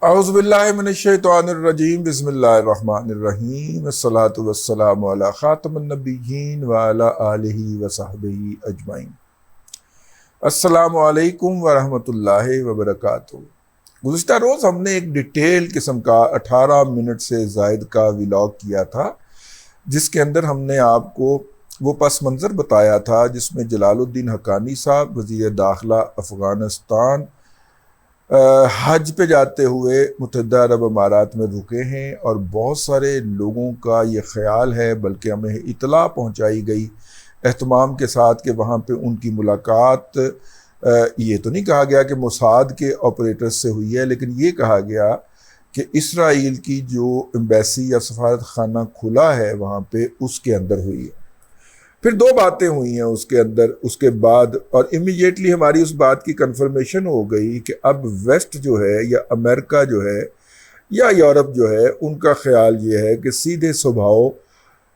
اعوذ باللہ من الشیطان الرجیم بسم اللہ الرحمن الرحیم الصلاۃ والسلام علی خاتم النبیین وعلی آلہ وصحبہ اجمعین۔ السلام علیکم ورحمۃ اللہ وبرکاتہ۔ گزشتہ روز ہم نے ایک ڈیٹیل قسم کا 18 منٹ سے زائد کا ولاگ کیا تھا، جس کے اندر ہم نے آپ کو وہ پس منظر بتایا تھا جس میں جلال الدین حقانی صاحب وزیر داخلہ افغانستان حج پہ جاتے ہوئے متحدہ عرب امارات میں رکے ہیں، اور بہت سارے لوگوں کا یہ خیال ہے، بلکہ ہمیں اطلاع پہنچائی گئی اہتمام کے ساتھ کہ وہاں پہ ان کی ملاقات یہ تو نہیں کہا گیا کہ موساد کے آپریٹر سے ہوئی ہے، لیکن یہ کہا گیا کہ اسرائیل کی جو ایمبیسی یا سفارت خانہ کھلا ہے وہاں پہ اس کے اندر ہوئی ہے۔ پھر دو باتیں ہوئی ہیں اس کے اندر، اس کے بعد، اور امیڈیٹلی ہماری اس بات کی کنفرمیشن ہو گئی کہ اب ویسٹ جو ہے یا امریکہ جو ہے یا یورپ جو ہے، ان کا خیال یہ ہے کہ سیدھے سبھاؤ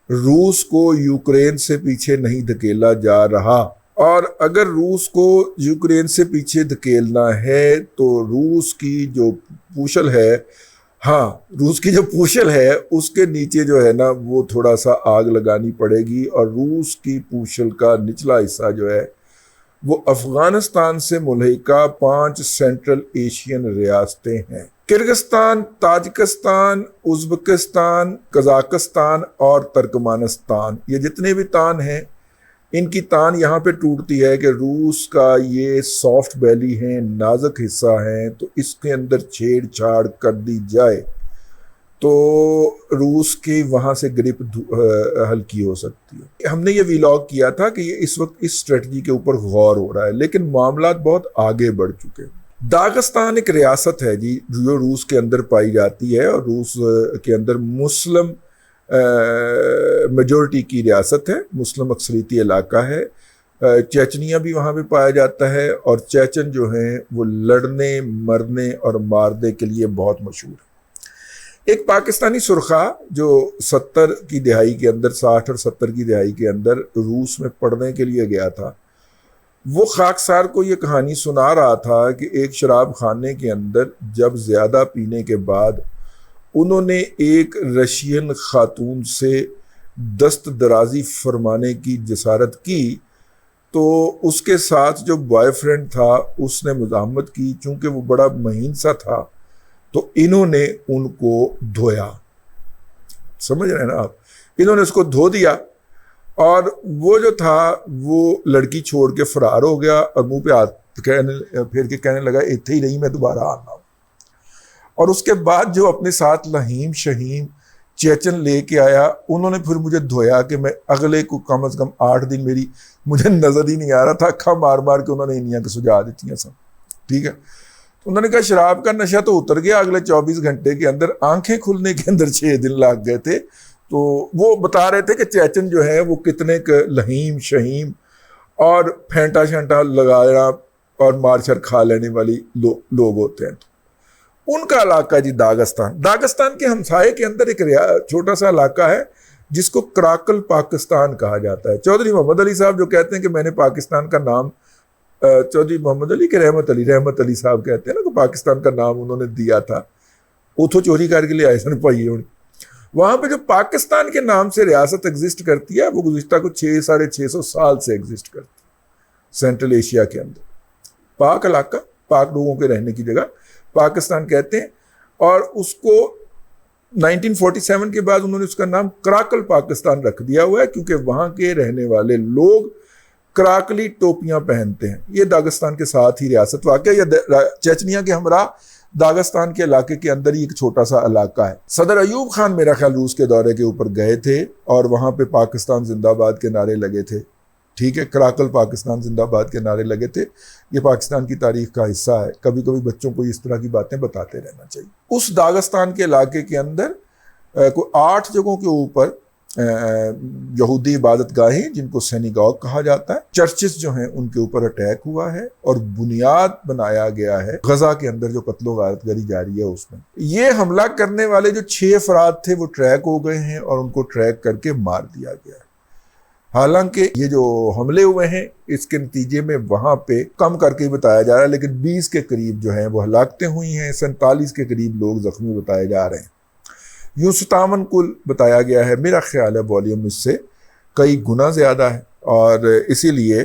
روس کو یوکرین سے پیچھے نہیں دھکیلا جا رہا، اور اگر روس کو یوکرین سے پیچھے دھکیلنا ہے تو روس کی جو پوشل ہے، روس کی جو پوشل ہے اس کے نیچے جو ہے نا وہ تھوڑا سا آگ لگانی پڑے گی، اور روس کی پوشل کا نچلا حصہ جو ہے وہ افغانستان سے ملحقہ 5 سینٹرل ایشین ریاستیں ہیں: کرغزستان، تاجکستان، ازبکستان، قزاقستان اور ترکمانستان۔ یہ جتنے بھی تان ہیں ان کی تان یہاں پہ ٹوٹتی ہے کہ روس کا یہ سافٹ بیلی ہیں، نازک حصہ ہیں، تو اس کے اندر چھیڑ چھاڑ کر دی جائے تو روس کی وہاں سے گرپ ہلکی ہو سکتی ہے۔ ہم نے یہ ویلاگ کیا تھا کہ یہ اس وقت اس اسٹریٹجی کے اوپر غور ہو رہا ہے، لیکن معاملات بہت آگے بڑھ چکے ہیں۔ داغستان ایک ریاست ہے جی جو روس کے اندر پائی جاتی ہے، اور روس کے اندر مسلم میجورٹی کی ریاست ہے، مسلم اکثریتی علاقہ ہے۔ چیچنیا بھی وہاں پہ پایا جاتا ہے، اور چیچن جو ہیں وہ لڑنے مرنے اور مارنے کے لیے بہت مشہور ہے۔ ایک پاکستانی سرخا جو 70 کی دہائی کے اندر، 60 اور 70 کی دہائی کے اندر روس میں پڑھنے کے لیے گیا تھا، وہ خاکسار کو یہ کہانی سنا رہا تھا کہ ایک شراب خانے کے اندر جب زیادہ پینے کے بعد انہوں نے ایک رشین خاتون سے دست درازی فرمانے کی جسارت کی، تو اس کے ساتھ جو بوائے فرینڈ تھا اس نے مزاحمت کی، چونکہ وہ بڑا مہین سا تھا تو انہوں نے ان کو دھویا۔ سمجھ رہے ہیں نا آپ؟ انہوں نے اس کو دھو دیا، اور وہ جو تھا وہ لڑکی چھوڑ کے فرار ہو گیا، اور منہ پہ ہاتھ پھیر کے کہنے لگا ایتھے ہی نہیں، میں دوبارہ آنا ہوں۔ اور اس کے بعد جو اپنے ساتھ لہیم شہیم چیچن لے کے آیا، انہوں نے پھر مجھے دھویا کہ میں اگلے کو کم از کم 8 دن مجھے نظر ہی نہیں آ رہا تھا، اکھا مار مار کے انہوں نے انیاں کے سجا دیتی ہیں سب، ٹھیک ہے۔ تو انہوں نے کہا شراب کا نشہ تو اتر گیا، اگلے 24 گھنٹے کے اندر آنکھیں کھلنے کے اندر 6 دن لگ گئے تھے۔ تو وہ بتا رہے تھے کہ چیچن جو ہے وہ کتنے لہیم شہیم اور پھینٹا شینٹا لگانا اور مار شر کھا لینے والی لوگ ہوتے ہیں۔ ان کا علاقہ جی داغستان کے ہمسائے کے اندر ایک چھوٹا سا علاقہ ہے جس کو کراکل پاکستان کہا جاتا ہے۔ چودھری محمد علی صاحب جو کہتے ہیں کہ میں نے پاکستان کا نام، چودھری محمد علی کے رحمت علی صاحب کہتے ہیں نا کہ پاکستان کا نام انہوں نے دیا تھا، اتھو چوری کر کے لے آئے سن پائیے ہوئی۔ وہاں پہ جو پاکستان کے نام سے ریاست ایگزسٹ کرتی ہے وہ گزشتہ کو 600-650 سال سے ایگزسٹ کرتی ہے سینٹرل ایشیا کے اندر۔ پاک علاقہ، پاک لوگوں کے رہنے کی جگہ پاکستان کہتے ہیں، اور اس کو 1947 کے بعد انہوں نے اس کا نام کراکل پاکستان رکھ دیا ہوا ہے، کیونکہ وہاں کے رہنے والے لوگ کراکلی ٹوپیاں پہنتے ہیں۔ یہ داغستان کے ساتھ ہی ریاست واقع ہے، یا چیچنیا کے ہمراہ داغستان کے علاقے کے اندر ہی ایک چھوٹا سا علاقہ ہے۔ صدر ایوب خان میرا خیال روس کے دورے کے اوپر گئے تھے، اور وہاں پہ پاکستان زندہ باد کے نعرے لگے تھے، ٹھیک ہے، کراکل پاکستان زندہ باد کے نعرے لگے تھے۔ یہ پاکستان کی تاریخ کا حصہ ہے، کبھی کبھی بچوں کو اس طرح کی باتیں بتاتے رہنا چاہیے۔ اس داغستان کے علاقے کے اندر کوئی 8 جگہوں کے اوپر یہودی عبادت گاہیں جن کو سینیگاگ کہا جاتا ہے، چرچز جو ہیں ان کے اوپر اٹیک ہوا ہے، اور بنیاد بنایا گیا ہے غزہ کے اندر جو قتل و غارت گری جاری ہے اس میں۔ یہ حملہ کرنے والے جو 6 افراد تھے وہ ٹریک ہو گئے ہیں، اور ان کو ٹریک کر کے مار دیا گیا ہے۔ حالانکہ یہ جو حملے ہوئے ہیں اس کے نتیجے میں وہاں پہ کم کر کے بتایا جا رہا ہے، لیکن 20 کے قریب جو ہیں وہ ہلاکتیں ہوئی ہیں، 47 کے قریب لوگ زخمی بتائے جا رہے ہیں، یوں 57 کل بتایا گیا ہے۔ میرا خیال ہے والیوم اس سے کئی گنا زیادہ ہے، اور اسی لیے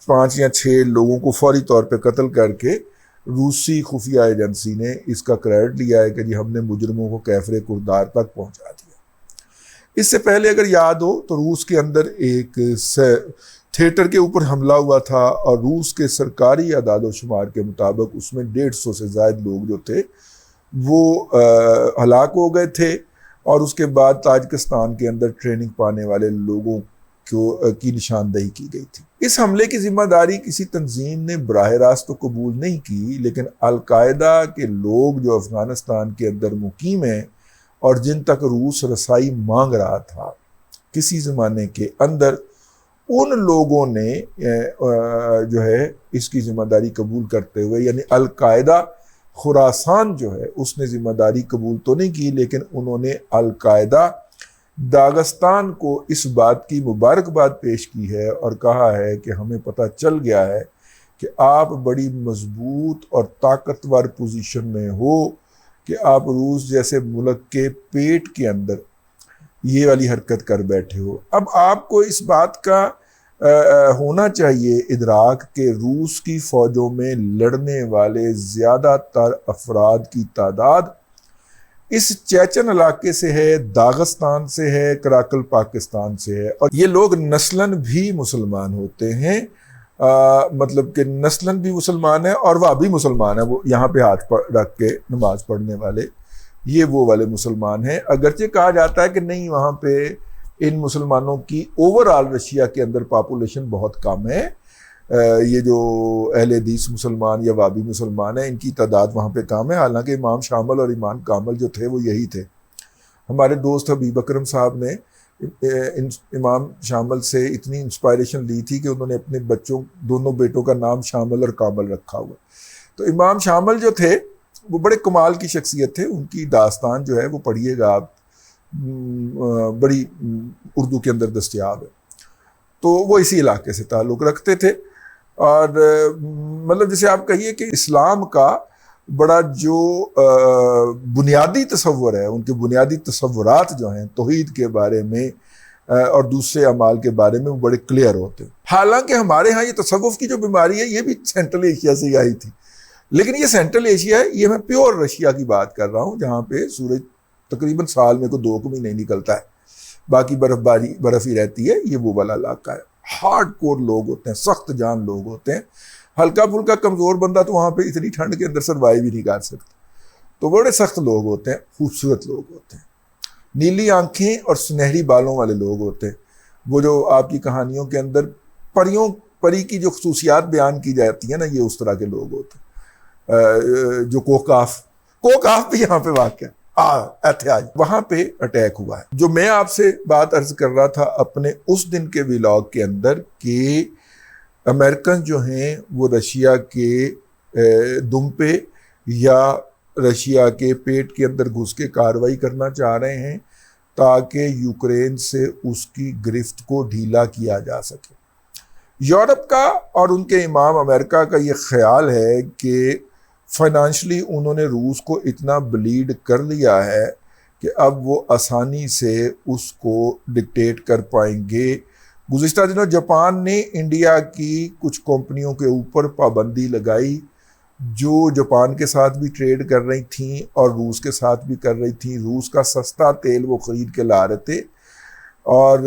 5 یا 6 لوگوں کو فوری طور پہ قتل کر کے روسی خفیہ ایجنسی نے اس کا کریڈٹ لیا ہے کہ جی ہم نے مجرموں کو کیفر کردار تک پہنچا دیا۔ اس سے پہلے اگر یاد ہو تو روس کے اندر ایک تھیٹر کے اوپر حملہ ہوا تھا، اور روس کے سرکاری اعداد و شمار کے مطابق اس میں 150 سے زائد لوگ جو تھے وہ ہلاک ہو گئے تھے، اور اس کے بعد تاجکستان کے اندر ٹریننگ پانے والے لوگوں کی نشاندہی کی گئی تھی۔ اس حملے کی ذمہ داری کسی تنظیم نے براہ راست تو قبول نہیں کی، لیکن القاعدہ کے لوگ جو افغانستان کے اندر مقیم ہیں اور جن تک روس رسائی مانگ رہا تھا کسی زمانے کے اندر، ان لوگوں نے جو ہے اس کی ذمہ داری قبول کرتے ہوئے، یعنی القاعدہ خراسان جو ہے اس نے ذمہ داری قبول تو نہیں کی، لیکن انہوں نے القاعدہ داغستان کو اس بات کی مبارکباد پیش کی ہے اور کہا ہے کہ ہمیں پتہ چل گیا ہے کہ آپ بڑی مضبوط اور طاقتور پوزیشن میں ہو کہ آپ روس جیسے ملک کے پیٹ کے اندر یہ والی حرکت کر بیٹھے ہو۔ اب آپ کو اس بات کا ہونا چاہیے ادراک کہ روس کی فوجوں میں لڑنے والے زیادہ تر افراد کی تعداد اس چیچن علاقے سے ہے، داغستان سے ہے، کراکل پاکستان سے ہے، اور یہ لوگ نسلاً بھی مسلمان ہوتے ہیں، مطلب کہ نسلاً بھی مسلمان ہیں اور وہ بھی مسلمان ہیں، وہ یہاں پہ ہاتھ رکھ کے نماز پڑھنے والے یہ وہ والے مسلمان ہیں۔ اگرچہ کہا جاتا ہے کہ نہیں، وہاں پہ ان مسلمانوں کی اوور آل رشیا کے اندر پاپولیشن بہت کم ہے، یہ جو اہل حدیث مسلمان یا وابی مسلمان ہیں ان کی تعداد وہاں پہ کم ہے، حالانکہ امام شامل اور امام کامل جو تھے وہ یہی تھے۔ ہمارے دوست حبیب اکرم صاحب نے امام شامل سے اتنی انسپائریشن لی تھی کہ انہوں نے اپنے بچوں دونوں بیٹوں کا نام شامل اور کامل رکھا ہوا۔ تو امام شامل جو تھے وہ بڑے کمال کی شخصیت تھے، ان کی داستان جو ہے وہ پڑھیے گا آپ، بڑی اردو کے اندر دستیاب ہے۔ تو وہ اسی علاقے سے تعلق رکھتے تھے، اور مطلب جسے آپ کہیے کہ اسلام کا بڑا جو بنیادی تصور ہے، ان کے بنیادی تصورات جو ہیں توحید کے بارے میں اور دوسرے اعمال کے بارے میں وہ بڑے کلیئر ہوتے ہیں۔ حالانکہ ہمارے ہاں یہ تصوف کی جو بیماری ہے یہ بھی سینٹرل ایشیا سے ہی آئی تھی، لیکن یہ سینٹرل ایشیا ہے، یہ میں پیور رشیا کی بات کر رہا ہوں جہاں پہ سورج تقریباً سال میں کو 2 مہینے نہیں نکلتا ہے، باقی برف ہی رہتی ہے، یہ وہ والا علاقہ ہے۔ ہارڈ کور لوگ ہوتے ہیں، سخت جان لوگ ہوتے ہیں، ہلکا پھلکا کمزور بندہ تو وہاں پہ اتنی ٹھنڈ کے اندر سروائیو بھی نہیں کر سکتا، تو بڑے سخت لوگ ہوتے ہیں، خوبصورت لوگ ہوتے ہیں، نیلی آنکھیں اور سنہری بالوں والے لوگ ہوتے ہیں، وہ جو آپ کی کہانیوں کے اندر پری کی جو خصوصیات بیان کی جاتی ہیں نا، یہ اس طرح کے لوگ ہوتے ہیں۔ جو کوکاف بھی یہاں پہ واقع ہے، احتیاج وہاں پہ اٹیک ہوا ہے۔ جو میں آپ سے بات عرض کر رہا تھا اپنے اس دن کے ولاگ کے اندر کہ امریکن جو ہیں وہ رشیا کے دم پہ یا رشیا کے پیٹ کے اندر گھس کے کارروائی کرنا چاہ رہے ہیں تاکہ یوکرین سے اس کی گرفت کو ڈھیلا کیا جا سکے۔ یورپ کا اور ان کے امام امریکہ کا یہ خیال ہے کہ فائنانشلی انہوں نے روس کو اتنا بلیڈ کر لیا ہے کہ اب وہ آسانی سے اس کو ڈکٹیٹ کر پائیں گے۔ گزشتہ دنوں جاپان نے انڈیا کی کچھ کمپنیوں کے اوپر پابندی لگائی جو جاپان کے ساتھ بھی ٹریڈ کر رہی تھیں اور روس کے ساتھ بھی کر رہی تھیں۔ روس کا سستا تیل وہ خرید کے لا رہے تھے اور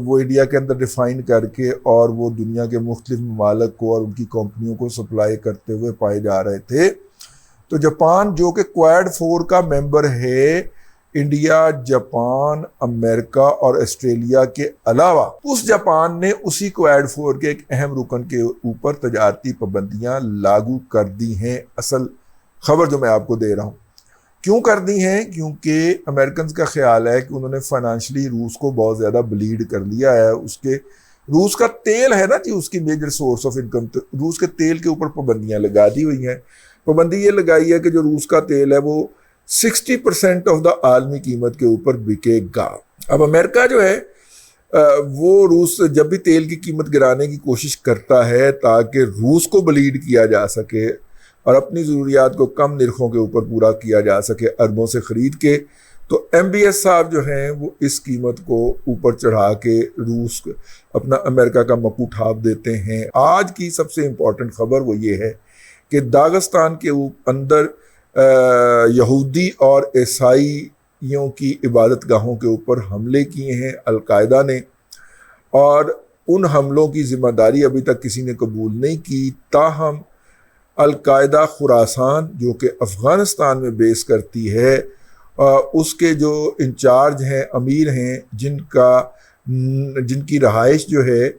وہ انڈیا کے اندر ریفائن کر کے اور وہ دنیا کے مختلف ممالک کو اور ان کی کمپنیوں کو سپلائی کرتے ہوئے پائے جا رہے تھے۔ تو جاپان جو کہ کوائڈ 4 کا ممبر ہے، انڈیا، جاپان، امریکہ اور آسٹریلیا کے علاوہ، اس جاپان نے اسی کوائڈ 4 کے ایک اہم رکن کے اوپر تجارتی پابندیاں لاگو کر دی ہیں۔ اصل خبر جو میں آپ کو دے رہا ہوں، کیوں کر دی ہیں؟ کیونکہ امریکنز کا خیال ہے کہ انہوں نے فائنانشلی روس کو بہت زیادہ بلیڈ کر لیا ہے۔ روس کا تیل ہے نا جی، اس کی میجر سورس آف انکم، روس کے تیل کے اوپر پابندیاں لگا دی ہوئی ہیں۔ پابندی یہ لگائی ہے کہ جو روس کا تیل ہے وہ 60% آف دا عالمی قیمت کے اوپر بکے گا۔ اب امریکہ جو ہے وہ روس جب بھی تیل کی قیمت گرانے کی کوشش کرتا ہے تاکہ روس کو بلیڈ کیا جا سکے اور اپنی ضروریات کو کم نرخوں کے اوپر پورا کیا جا سکے اربوں سے خرید کے، تو ایم بی ایس صاحب جو ہیں وہ اس قیمت کو اوپر چڑھا کے روس اپنا امریکہ کا مکو ٹھاپ دیتے ہیں۔ آج کی سب سے امپورٹنٹ خبر وہ یہ ہے کہ داغستان کے اندر یہودی اور عیسائیوں کی عبادت گاہوں کے اوپر حملے کیے ہیں القاعدہ نے، اور ان حملوں کی ذمہ داری ابھی تک کسی نے قبول نہیں کی۔ تاہم القاعدہ خراسان جو کہ افغانستان میں بیس کرتی ہے، اس کے جو انچارج ہیں، امیر ہیں، جن کی رہائش جو ہے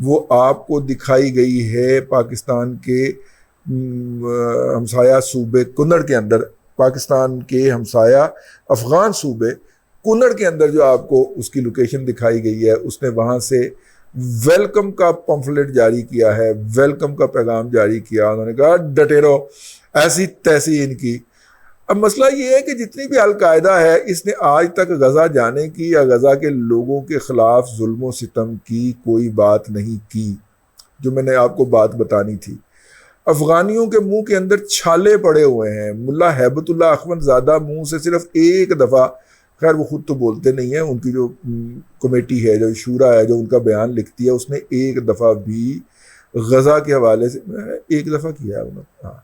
وہ آپ کو دکھائی گئی ہے پاکستان کے ہمسایہ صوبے کنڑ کے اندر، پاکستان کے ہمسایہ افغان صوبے کنڑ کے اندر جو آپ کو اس کی لوکیشن دکھائی گئی ہے، اس نے وہاں سے ویلکم کا پمفلٹ جاری کیا ہے، ویلکم کا پیغام جاری کیا۔ انہوں نے کہا ڈٹے رہو، ایسی تیسی ان کی۔ اب مسئلہ یہ ہے کہ جتنی بھی القاعدہ ہے، اس نے آج تک غزہ جانے کی یا غزہ کے لوگوں کے خلاف ظلم و ستم کی کوئی بات نہیں کی، جو میں نے آپ کو بات بتانی تھی۔ افغانیوں کے منہ کے اندر چھالے پڑے ہوئے ہیں۔ ملا ہیبت اللہ اخوند زادہ منہ سے صرف ایک دفعہ، خیر وہ خود تو بولتے نہیں ہیں، ان کی جو کمیٹی ہے، جو شورا ہے، جو ان کا بیان لکھتی ہے، اس نے ایک دفعہ بھی غزہ کے حوالے سے ایک دفعہ کیا ہے انہوں نے، ہاں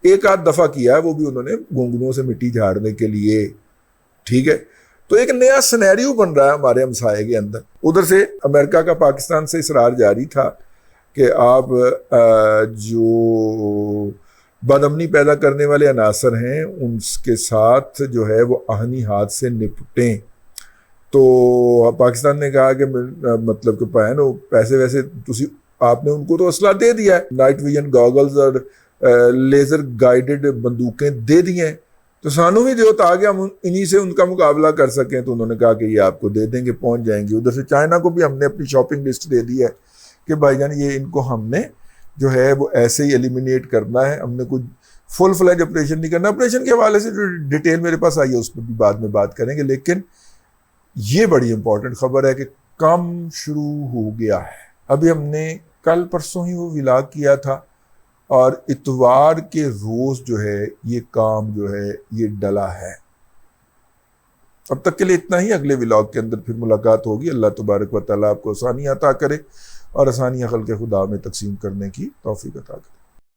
ایک آدھ دفعہ کیا ہے، وہ بھی انہوں نے گونگنوں سے مٹی جھاڑنے کے لیے، ٹھیک ہے۔ تو ایک نیا سینیریو بن رہا ہے ہمارے ہمسائے کے اندر۔ ادھر سے امریکہ کا پاکستان سے اصرار جاری تھا کہ آپ جو بدامنی پیدا کرنے والے عناصر ہیں ان کے ساتھ جو ہے وہ آہنی ہاتھ سے نپٹیں۔ تو پاکستان نے کہا کہ مطلب کہ پہنو پیسے ویسے آپ نے ان کو تو اسلحہ دے دیا ہے، نائٹ ویژن گاگلز اور لیزر گائیڈڈ بندوقیں دے دی ہیں، تو سانو بھی دیو تاکہ ہم انہی سے ان کا مقابلہ کر سکیں۔ تو انہوں نے کہا کہ یہ آپ کو دے دیں گے، پہنچ جائیں گے۔ ادھر سے چائنا کو بھی ہم نے اپنی شاپنگ لسٹ دے دی ہے کہ بھائی جان یہ ان کو ہم نے جو ہے وہ ایسے ہی ایلیمینیٹ کرنا ہے، ہم نے کوئی فل فلیج آپریشن نہیں کرنا۔ آپریشن کے حوالے سے جو ڈیٹیل میرے پاس آئی ہے اس پہ بھی بعد میں بات کریں گے، لیکن یہ بڑی امپورٹنٹ خبر ہے کہ کم شروع ہو گیا ہے۔ ابھی ہم نے کل پرسوں ہی وہ ولاگ کیا تھا، اور اتوار کے روز جو ہے یہ کام جو ہے یہ ڈلا ہے۔ اب تک کے لیے اتنا ہی، اگلے ولاگ کے اندر پھر ملاقات ہوگی۔ اللہ تبارک و تعالیٰ آپ کو آسانی عطا کرے اور آسانیاں خلق خدا میں تقسیم کرنے کی توفیق عطا کرے۔